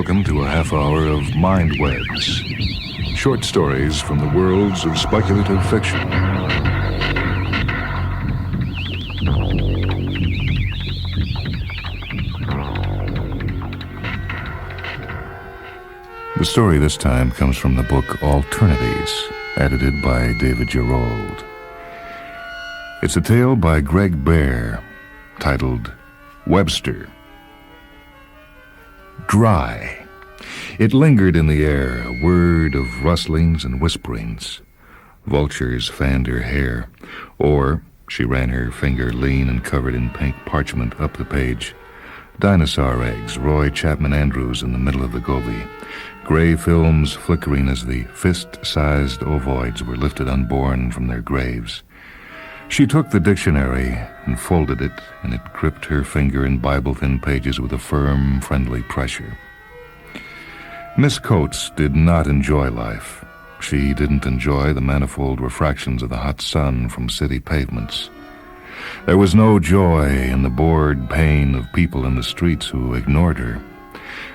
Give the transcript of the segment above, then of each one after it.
welcome to a half hour of MINDWEBS, short stories from the worlds of speculative fiction. The story this time comes from the book Alternatives, edited by David Gerold. It's a tale by Greg Bear, titled Webster. Dry. It lingered in the air, a word of rustlings and whisperings. Vultures fanned her hair, or she ran her finger lean and covered in pink parchment up the page. Dinosaur eggs, Roy Chapman Andrews in the middle of the goby. Gray films flickering as the fist-sized ovoids were lifted unborn from their graves. She took the dictionary and folded it, and it gripped her finger in Bible-thin pages with a firm, friendly pressure. Miss Coates did not enjoy life. She didn't enjoy the manifold refractions of the hot sun from city pavements. There was no joy in the bored pain of people in the streets who ignored her.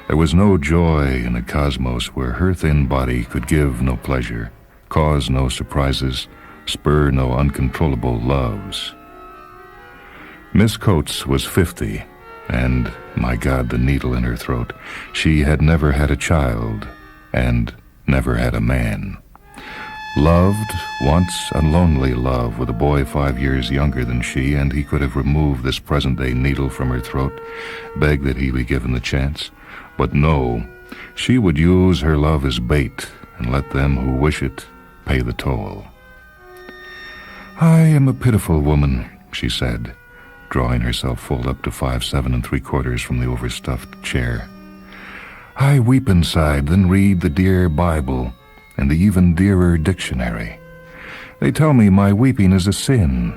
There was no joy in a cosmos where her thin body could give no pleasure, cause no surprises, spur no uncontrollable loves. Miss Coates was 50, and, my God, the needle in her throat, she had never had a child, and never had a man. Loved, once a lonely love with a boy 5 years younger than she, and he could have removed this present-day needle from her throat, begged that he be given the chance. But no, she would use her love as bait, and let them who wish it pay the toll. "I am a pitiful woman," she said, drawing herself full up to 5'7 3/4" from the overstuffed chair. "I weep inside, then read the dear Bible and the even dearer dictionary. They tell me my weeping is a sin.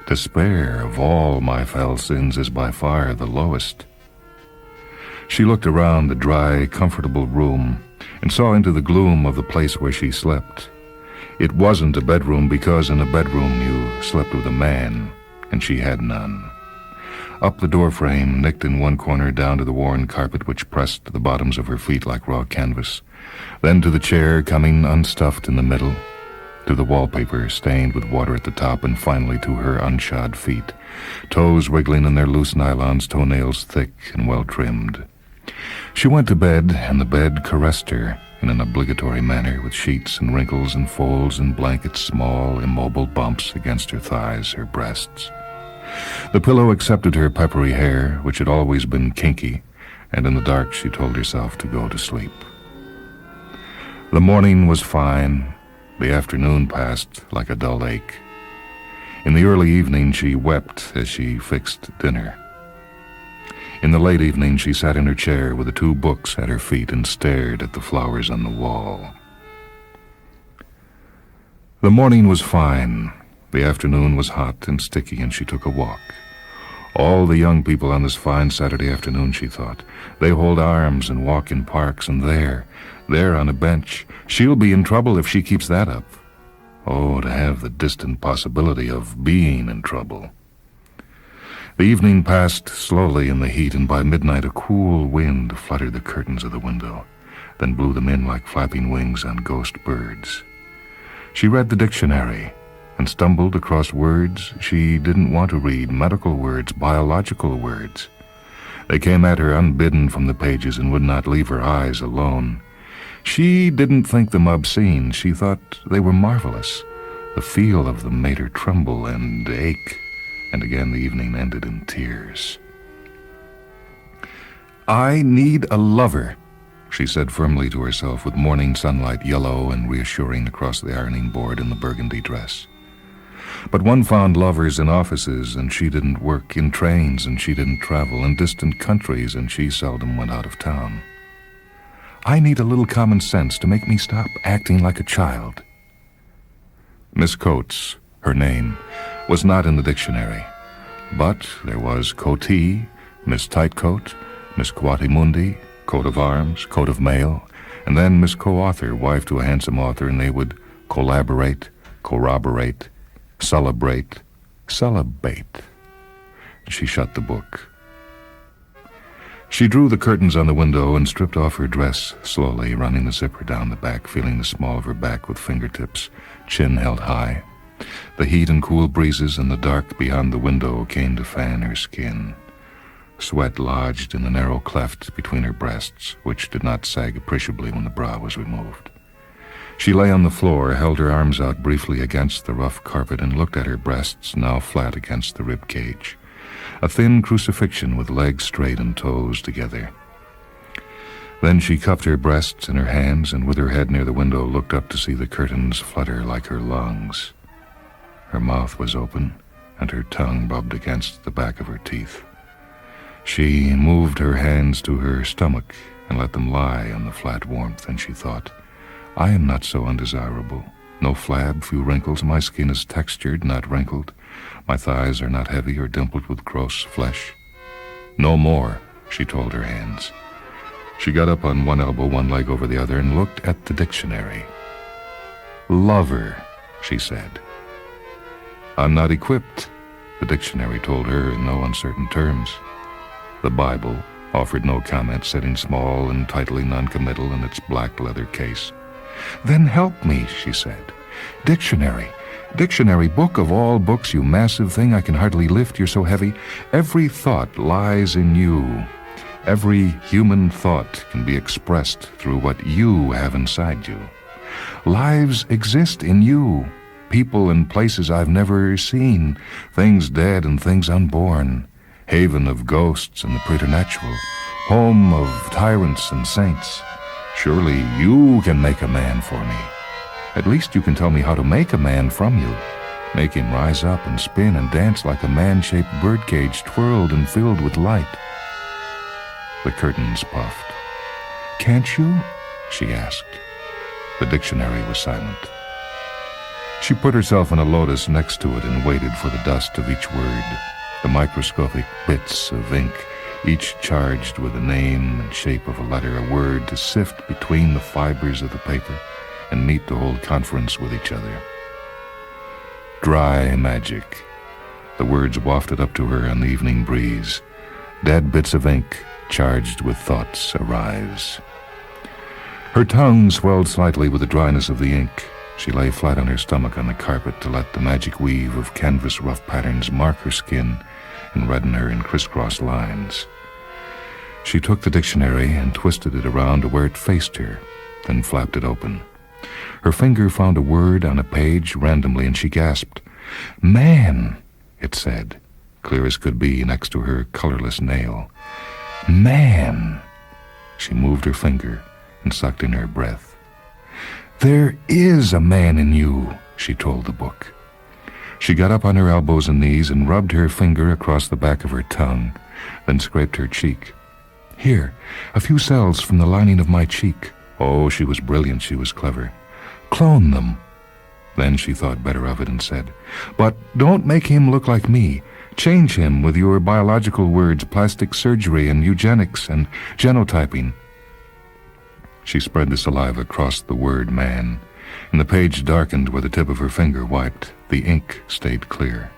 Despair of all my foul sins is by far the lowest." She looked around the dry, comfortable room and saw into the gloom of the place where she slept. It wasn't a bedroom because in a bedroom you slept with a man, and she had none. Up the doorframe, nicked in one corner down to the worn carpet which pressed the bottoms of her feet like raw canvas, then to the chair coming unstuffed in the middle, to the wallpaper stained with water at the top, and finally to her unshod feet, toes wiggling in their loose nylons, toenails thick and well-trimmed. She went to bed, and the bed caressed her in an obligatory manner, with sheets and wrinkles and folds and blankets, small, immobile bumps against her thighs, her breasts. The pillow accepted her peppery hair, which had always been kinky, and in the dark she told herself to go to sleep. The morning was fine. The afternoon passed like a dull ache. In the early evening she wept as she fixed dinner. In the late evening she sat in her chair with the 2 books at her feet and stared at the flowers on the wall. The morning was fine. The afternoon was hot and sticky, and she took a walk. All the young people on this fine Saturday afternoon, she thought, they hold arms and walk in parks, and there on a bench, she'll be in trouble if she keeps that up. Oh, to have the distant possibility of being in trouble. The evening passed slowly in the heat, and by midnight a cool wind fluttered the curtains of the window, then blew them in like flapping wings on ghost birds. She read the dictionary and stumbled across words she didn't want to read, medical words, biological words. They came at her unbidden from the pages and would not leave her eyes alone. She didn't think them obscene. She thought they were marvelous. The feel of them made her tremble and ache. And again the evening ended in tears. "I need a lover," she said firmly to herself, with morning sunlight yellow and reassuring across the ironing board in the burgundy dress. But one found lovers in offices, and she didn't work, in trains, and she didn't travel, in distant countries, and she seldom went out of town. "I need a little common sense to make me stop acting like a child." Miss Coates, her name, was not in the dictionary, but there was Coatee, Miss Tightcoat, Miss Quatimundi, coat of arms, coat of mail, and then Miss Co-author, wife to a handsome author, and they would collaborate, corroborate, celebrate. She shut the book. She drew the curtains on the window and stripped off her dress, slowly running the zipper down the back, feeling the small of her back with fingertips, chin held high. The heat and cool breezes in the dark beyond the window came to fan her skin. Sweat lodged in the narrow cleft between her breasts, which did not sag appreciably when the bra was removed. She lay on the floor, held her arms out briefly against the rough carpet, and looked at her breasts, now flat against the rib cage. A thin crucifixion with legs straight and toes together. Then she cupped her breasts in her hands, and with her head near the window looked up to see the curtains flutter like her lungs. Her mouth was open, and her tongue rubbed against the back of her teeth. She moved her hands to her stomach and let them lie on the flat warmth, and she thought, I am not so undesirable. No flab, few wrinkles. My skin is textured, not wrinkled. My thighs are not heavy or dimpled with gross flesh. No more, she told her hands. She got up on one elbow, one leg over the other, and looked at the dictionary. Lover, she said. I'm not equipped, the dictionary told her in no uncertain terms. The Bible offered no comment, sitting small and tightly noncommittal in its black leather case. Then help me, she said. Dictionary, book of all books, you massive thing I can hardly lift, you're so heavy. Every thought lies in you. Every human thought can be expressed through what you have inside you. Lives exist in you. People and places I've never seen. Things dead and things unborn. Haven of ghosts and the preternatural. Home of tyrants and saints. Surely you can make a man for me. At least you can tell me how to make a man from you. Make him rise up and spin and dance like a man-shaped birdcage twirled and filled with light. The curtains puffed. Can't you? She asked. The dictionary was silent. She put herself in a lotus next to it and waited for the dust of each word, the microscopic bits of ink, each charged with the name and shape of a letter, a word, to sift between the fibers of the paper and meet to hold conference with each other. Dry magic. The words wafted up to her on the evening breeze. Dead bits of ink charged with thoughts arise. Her tongue swelled slightly with the dryness of the ink. She lay flat on her stomach on the carpet to let the magic weave of canvas rough patterns mark her skin and redden her in crisscross lines. She took the dictionary and twisted it around to where it faced her, then flapped it open. Her finger found a word on a page randomly, and she gasped. Man, it said, clear as could be next to her colorless nail. Man. She moved her finger and sucked in her breath. There is a man in you, she told the book. She got up on her elbows and knees and rubbed her finger across the back of her tongue, then scraped her cheek. Here, a few cells from the lining of my cheek. Oh, she was brilliant, she was clever. Clone them. Then she thought better of it and said, but don't make him look like me. Change him with your biological words, plastic surgery and eugenics and genotyping. She spread the saliva across the word man, and the page darkened where the tip of her finger wiped. The ink stayed clear.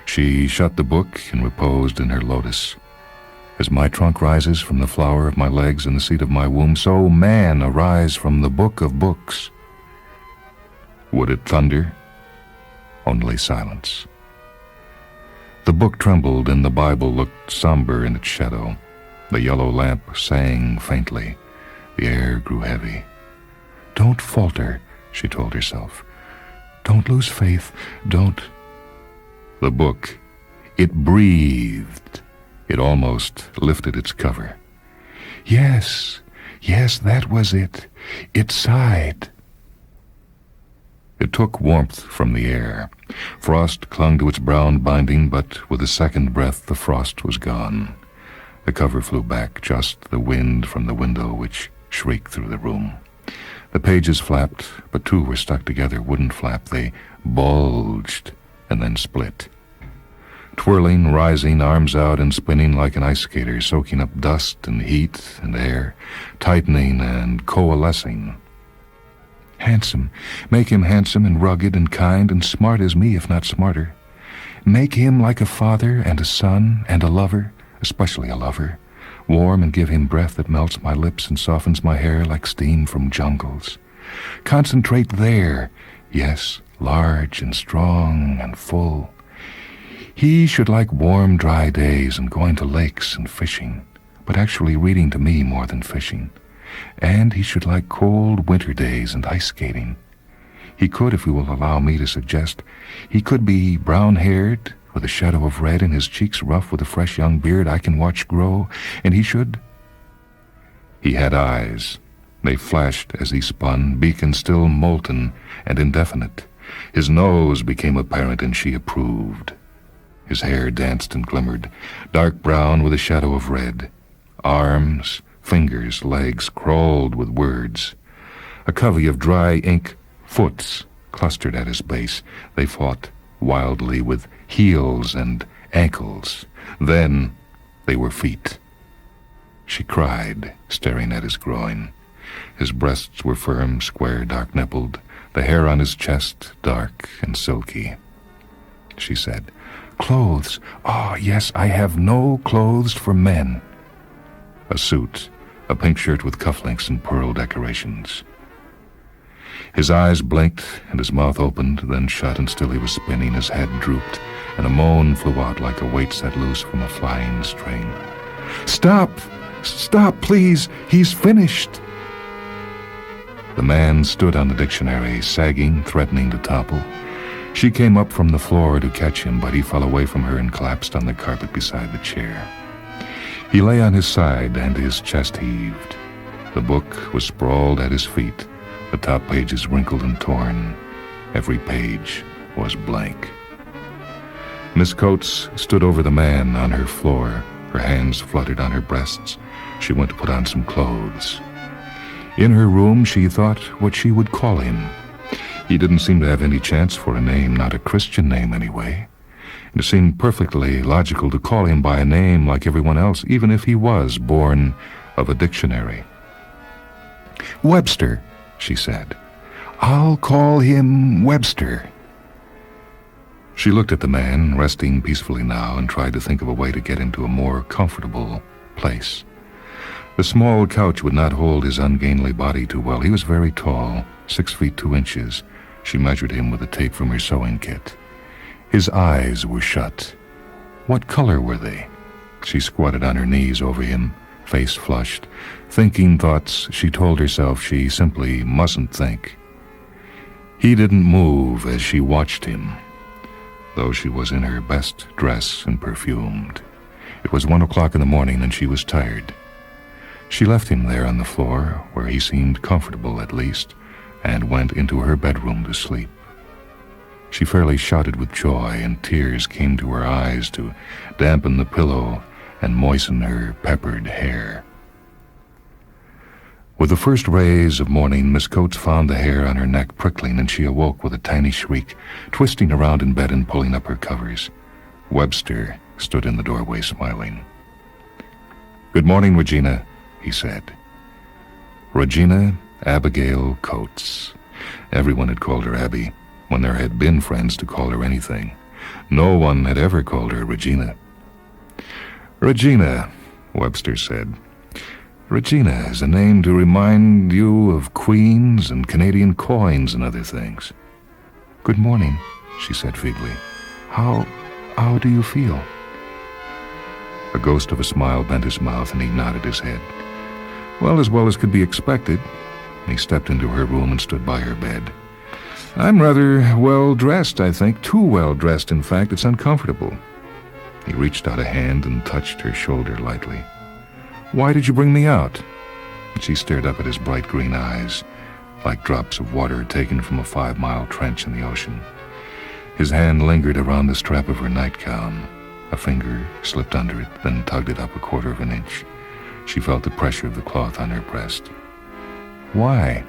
She shut the book and reposed in her lotus. As my trunk rises from the flower of my legs and the seat of my womb, so man arise from the book of books. Would it thunder? Only silence. The book trembled, and the Bible looked somber in its shadow. The yellow lamp sang faintly. The air grew heavy. Don't falter, she told herself. Don't lose faith. Don't. The book, it breathed. It almost lifted its cover. Yes, that was it. It sighed. It took warmth from the air. Frost clung to its brown binding, but with a second breath the frost was gone. The cover flew back, just the wind from the window which shrieked through the room. The pages flapped, but two were stuck together, wouldn't flap. They bulged and then split. Twirling, rising, arms out and spinning like an ice skater, soaking up dust and heat and air, tightening and coalescing. Handsome. Make him handsome and rugged and kind and smart as me, if not smarter. Make him like a father and a son and a lover, especially a lover. warm and give him breath that melts my lips and softens my hair like steam from jungles. Concentrate there, yes, large and strong and full. He should like warm, dry days and going to lakes and fishing, but actually reading to me more than fishing. And he should like cold winter days and ice skating. He could, if you will allow me to suggest, he could be brown-haired, with a shadow of red in his cheeks, rough with a fresh young beard I can watch grow, and he should... He had eyes. They flashed as he spun, beacons still molten and indefinite. His nose became apparent, and she approved. His hair danced and glimmered, dark brown with a shadow of red. Arms, fingers, legs crawled with words. A covey of dry ink foots clustered at his base. They fought wildly with heels and ankles. Then they were feet. She cried, staring at his groin. His breasts were firm, square, dark-nippled, the hair on his chest dark and silky. She said, "Clothes. Ah, yes, I have no clothes for men." A suit, a pink shirt with cufflinks and pearl decorations. His eyes blinked and his mouth opened, then shut, and still he was spinning. His head drooped, and a moan flew out like a weight set loose from a flying string. "Stop! Stop, please! He's finished!" The man stood on the dictionary, sagging, threatening to topple. She came up from the floor to catch him, but he fell away from her and collapsed on the carpet beside the chair. He lay on his side, and his chest heaved. The book was sprawled at his feet, the top pages wrinkled and torn. Every page was blank. Miss Coates stood over the man on her floor. Her hands fluttered on her breasts. She went to put on some clothes. In her room, she thought what she would call him. He didn't seem to have any chance for a name, not a Christian name anyway. It seemed perfectly logical to call him by a name like everyone else, even if he was born of a dictionary. "Webster," she said. "I'll call him Webster." She looked at the man, resting peacefully now, and tried to think of a way to get him to a more comfortable place. The small couch would not hold his ungainly body too well. He was very tall, 6 feet 2 inches. She measured him with a tape from her sewing kit. His eyes were shut. What color were they? She squatted on her knees over him, face flushed, thinking thoughts she told herself she simply mustn't think. He didn't move as she watched him, though she was in her best dress and perfumed. It was 1 o'clock in the morning, and she was tired. She left him there on the floor, where he seemed comfortable at least, and went into her bedroom to sleep. She fairly shouted with joy, and tears came to her eyes to dampen the pillow and moisten her peppered hair. With the first rays of morning, Miss Coates found the hair on her neck prickling, and she awoke with a tiny shriek, twisting around in bed and pulling up her covers. Webster stood in the doorway smiling. "Good morning, Regina," he said. Regina Abigail Coates. Everyone had called her Abby, when there had been friends to call her anything. No one had ever called her Regina. "Regina," Webster said. "Regina is a name to remind you of queens and Canadian coins and other things." "Good morning," she said feebly. How do you feel?" A ghost of a smile bent his mouth, and he nodded his head. Well as could be expected. He stepped into her room and stood by her bed. "I'm rather well-dressed, I think. Too well-dressed, in fact. It's uncomfortable." He reached out a hand and touched her shoulder lightly. "Why did you bring me out?" She stared up at his bright green eyes, like drops of water taken from a 5-mile trench in the ocean. His hand lingered around the strap of her nightgown. A finger slipped under it, then tugged it up a 1/4 of an inch. She felt the pressure of the cloth on her breast. "Why?"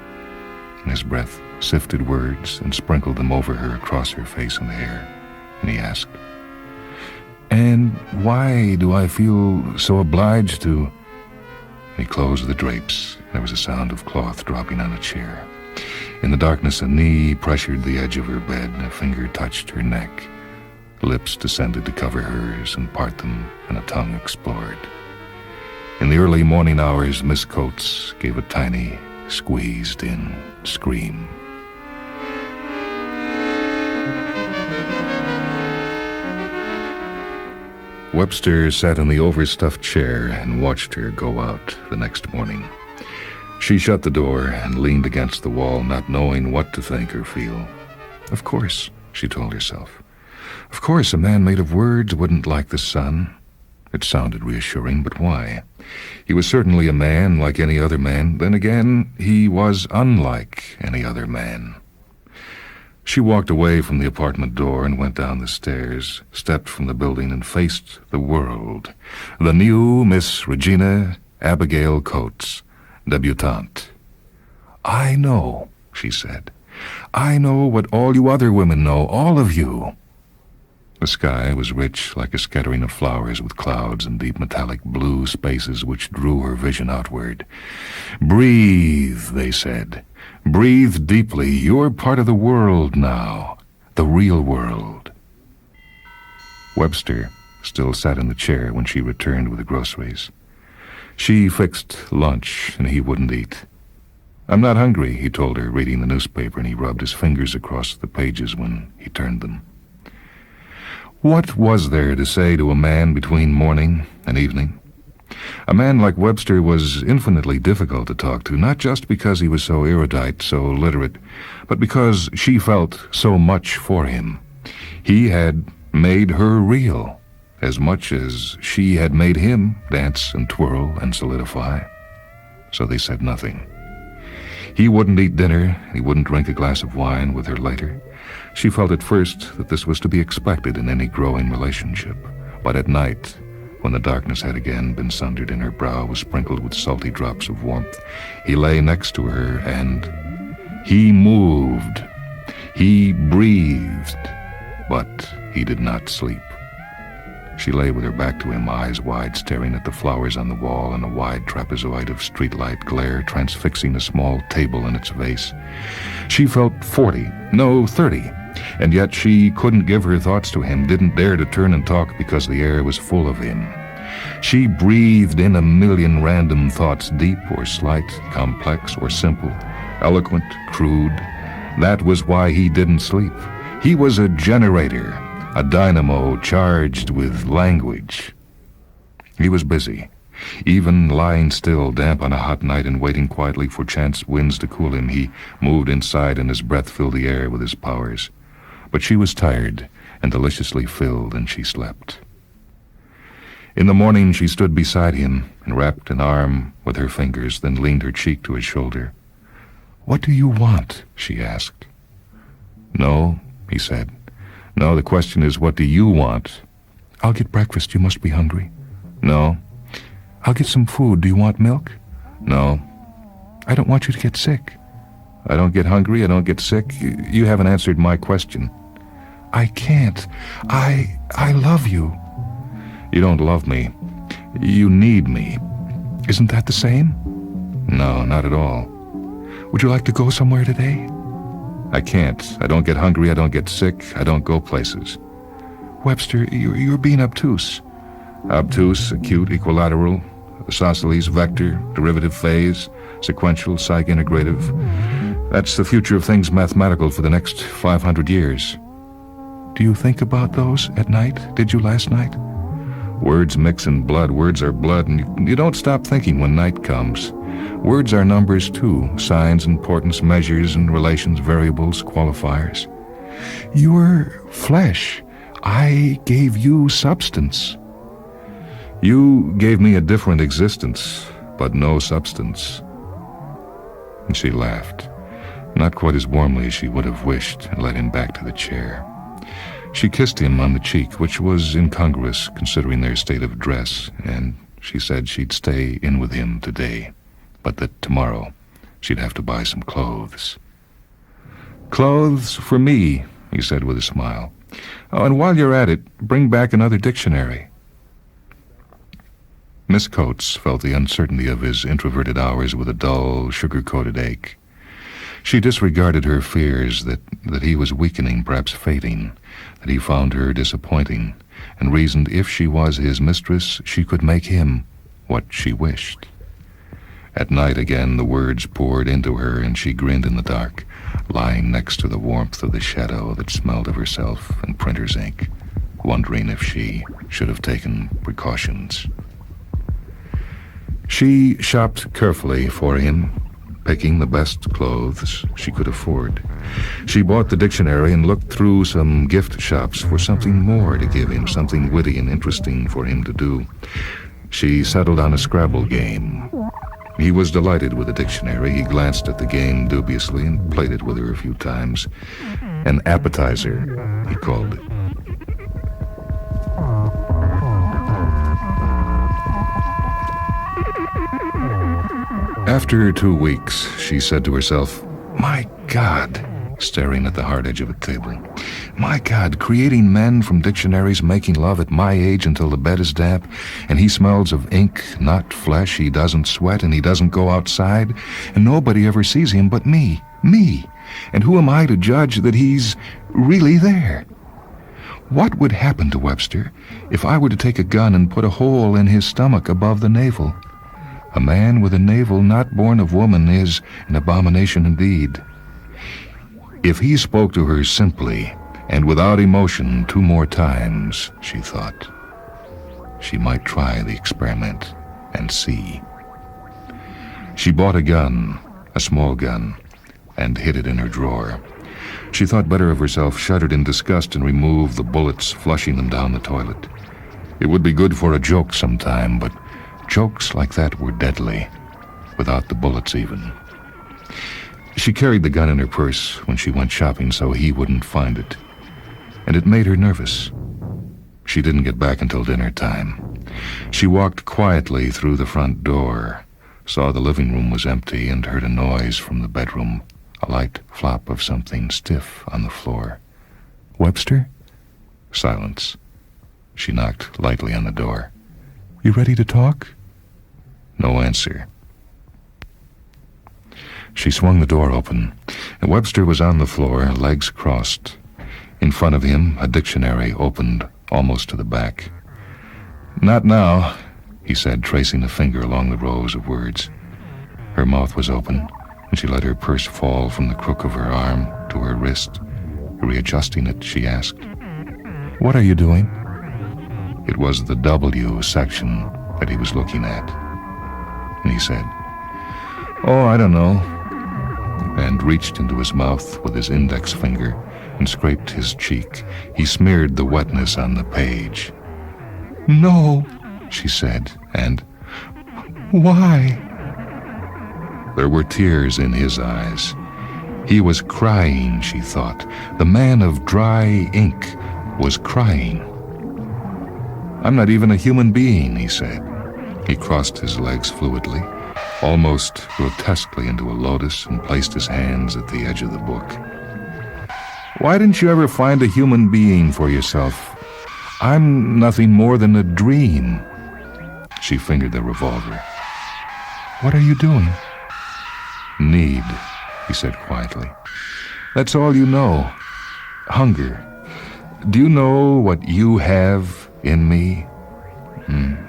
And his breath sifted words and sprinkled them over her, across her face and hair. And he asked, "And why do I feel so obliged to—" He closed the drapes. There was a sound of cloth dropping on a chair. In the darkness, a knee pressured the edge of her bed, a finger touched her neck. Lips descended to cover hers and part them, and a tongue explored. In In the early morning hours, Miss Coates gave a tiny, squeezed-in scream. Webster sat in the overstuffed chair and watched her go out the next morning. She shut the door and leaned against the wall, not knowing what to think or feel. Of course, she told herself. Of course, a man made of words wouldn't like the sun. It sounded reassuring, but why? He was certainly a man like any other man. Then again, he was unlike any other man. She walked away from the apartment door and went down the stairs, stepped from the building and faced the world. The new Miss Regina Abigail Coates, debutante. "I know," she said. "I know what all you other women know, all of you." The sky was rich like a scattering of flowers with clouds and deep metallic blue spaces which drew her vision outward. "Breathe," they said. "Breathe deeply. You're part of the world now, the real world." Webster still sat in the chair when she returned with the groceries. She fixed lunch, and he wouldn't eat. "I'm not hungry," he told her, reading the newspaper, and he rubbed his fingers across the pages when he turned them. What was there to say to a man between morning and evening? A man like Webster was infinitely difficult to talk to, not just because he was so erudite, so literate, but because she felt so much for him. He had made her real, as much as she had made him dance and twirl and solidify. So they said nothing. He wouldn't eat dinner, he wouldn't drink a glass of wine with her later. She felt at first that this was to be expected in any growing relationship, but at night, when the darkness had again been sundered and her brow was sprinkled with salty drops of warmth, he lay next to her and he moved, he breathed, but he did not sleep. She lay with her back to him, eyes wide, staring at the flowers on the wall and a wide trapezoid of streetlight glare transfixing a small table in its vase. She felt 40, no, 30, and yet she couldn't give her thoughts to him, didn't dare to turn and talk because the air was full of him. She breathed in a million random thoughts, deep or slight, complex or simple, eloquent, crude. That was why he didn't sleep. He was a generator, a dynamo charged with language. He was busy, even lying still, damp on a hot night and waiting quietly for chance winds to cool him. He moved inside and his breath filled the air with his powers. But she was tired and deliciously filled, and she slept. In the morning she stood beside him and wrapped an arm with her fingers, then leaned her cheek to his shoulder. "What do you want?" she asked. "No," he said. "No, the question is, what do you want?" "I'll get breakfast. You must be hungry." "No." "I'll get some food. Do you want milk?" "No." "I don't want you to get sick." "I don't get hungry. I don't get sick. You haven't answered my question." "I can't. I love you." "You don't love me. You need me." "Isn't that the same?" "No, not at all." "Would you like to go somewhere today?" "I can't. I don't get hungry. I don't get sick. I don't go places." "Webster, you're being obtuse." "Obtuse, acute, equilateral, isosceles, vector, derivative phase, sequential, psych-integrative. That's the future of things mathematical for the next 500 years. "Do you think about those at night? Did you last night?" "Words mix in blood. Words are blood, and you don't stop thinking when night comes. Words are numbers, too. Signs, importance, measures, and relations, variables, qualifiers." "You're flesh. I gave you substance." "You gave me a different existence, but no substance." And she laughed, not quite as warmly as she would have wished, and led him back to the chair. She kissed him on the cheek, which was incongruous considering their state of dress, and she said she'd stay in with him today, but that tomorrow she'd have to buy some clothes. "Clothes for me," he said with a smile. "Oh, and while you're at it, bring back another dictionary." Miss Coates felt the uncertainty of his introverted hours with a dull, sugar-coated ache. She disregarded her fears that he was weakening, perhaps fading, that he found her disappointing, and reasoned if she was his mistress, she could make him what she wished. At night again the words poured into her, and she grinned in the dark, lying next to the warmth of the shadow that smelled of herself and printer's ink, wondering if she should have taken precautions. She shopped carefully for him, picking the best clothes she could afford. She bought the dictionary and looked through some gift shops for something more to give him, something witty and interesting for him to do. She settled on a Scrabble game. He was delighted with the dictionary. He glanced at the game dubiously and played it with her a few times. An appetizer, he called it. After 2 weeks, she said to herself, "My God," staring at the hard edge of a table. "My God, creating men from dictionaries, making love at my age until the bed is damp, and he smells of ink, not flesh, he doesn't sweat, and he doesn't go outside, and nobody ever sees him but me. And who am I to judge that he's really there? What would happen to Webster if I were to take a gun and put a hole in his stomach above the navel? A man with a navel not born of woman is an abomination indeed." If he spoke to her simply and without emotion 2 more times, she thought, she might try the experiment and see. She bought a gun, a small gun, and hid it in her drawer. She thought better of herself, shuddered in disgust, and removed the bullets, flushing them down the toilet. It would be good for a joke sometime, but jokes like that were deadly, without the bullets even. She carried the gun in her purse when she went shopping so he wouldn't find it, and it made her nervous. She didn't get back until dinner time. She walked quietly through the front door, saw the living room was empty, and heard a noise from the bedroom, a light flop of something stiff on the floor. "Webster?" Silence. She knocked lightly on the door. "You ready to talk?" No answer. She swung the door open, and Webster was on the floor, legs crossed. In front of him, a dictionary opened almost to the back. "Not now," he said, tracing a finger along the rows of words. Her mouth was open, and she let her purse fall from the crook of her arm to her wrist. Readjusting it, she asked, "What are you doing?" It was the W section that he was looking at. And he said, "Oh, I don't know," and reached into his mouth with his index finger and scraped his cheek. He smeared the wetness on the page. "No," she said, and, "Why?" There were tears in his eyes. He was crying, she thought. The man of dry ink was crying. "I'm not even a human being," he said. He crossed his legs fluidly, almost grotesquely into a lotus, and placed his hands at the edge of the book. "Why didn't you ever find a human being for yourself? I'm nothing more than a dream." She fingered the revolver. "What are you doing?" "Need," he said quietly. "That's all you know. Hunger. Do you know what you have in me?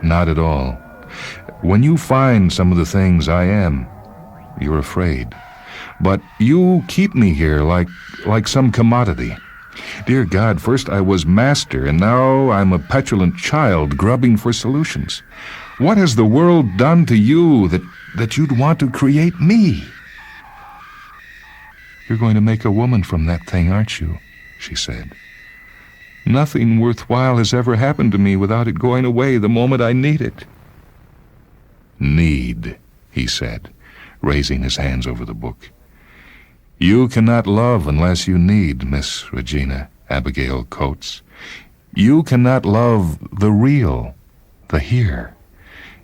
Not at all. When you find some of the things I am, you're afraid. But you keep me here like some commodity. Dear God, first I was master, and now I'm a petulant child grubbing for solutions. What has the world done to you that you'd want to create me?" "You're going to make a woman from that thing, aren't you?" she said. "Nothing worthwhile has ever happened to me without it going away the moment I need it." "Need," he said, raising his hands over the book. "You cannot love unless you need, Miss Regina Abigail Coates. You cannot love the real, the here.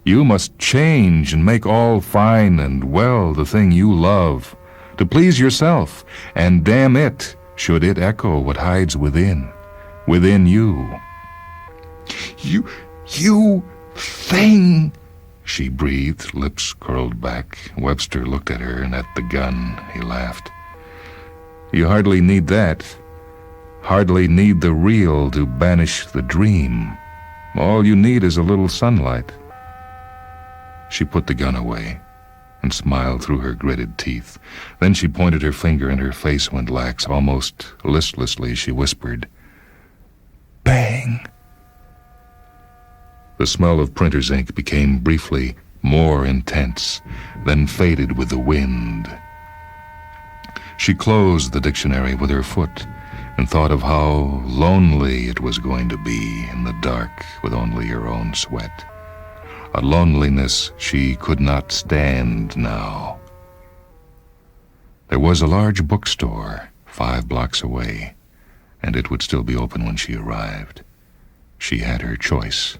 You must change and make all fine and well the thing you love, to please yourself, and damn it, should it echo what hides within you." You thing, she breathed, lips curled back. Webster looked at her and at the gun. He laughed. "You hardly need that. Hardly need the real to banish the dream. All you need is a little sunlight." She put the gun away and smiled through her gritted teeth. Then she pointed her finger and her face went lax. Almost listlessly, she whispered, "Bang!" The smell of printer's ink became briefly more intense, then faded with the wind. She closed the dictionary with her foot and thought of how lonely it was going to be in the dark with only her own sweat. A loneliness she could not stand now. There was a large bookstore 5 blocks away, and it would still be open when she arrived. She had her choice.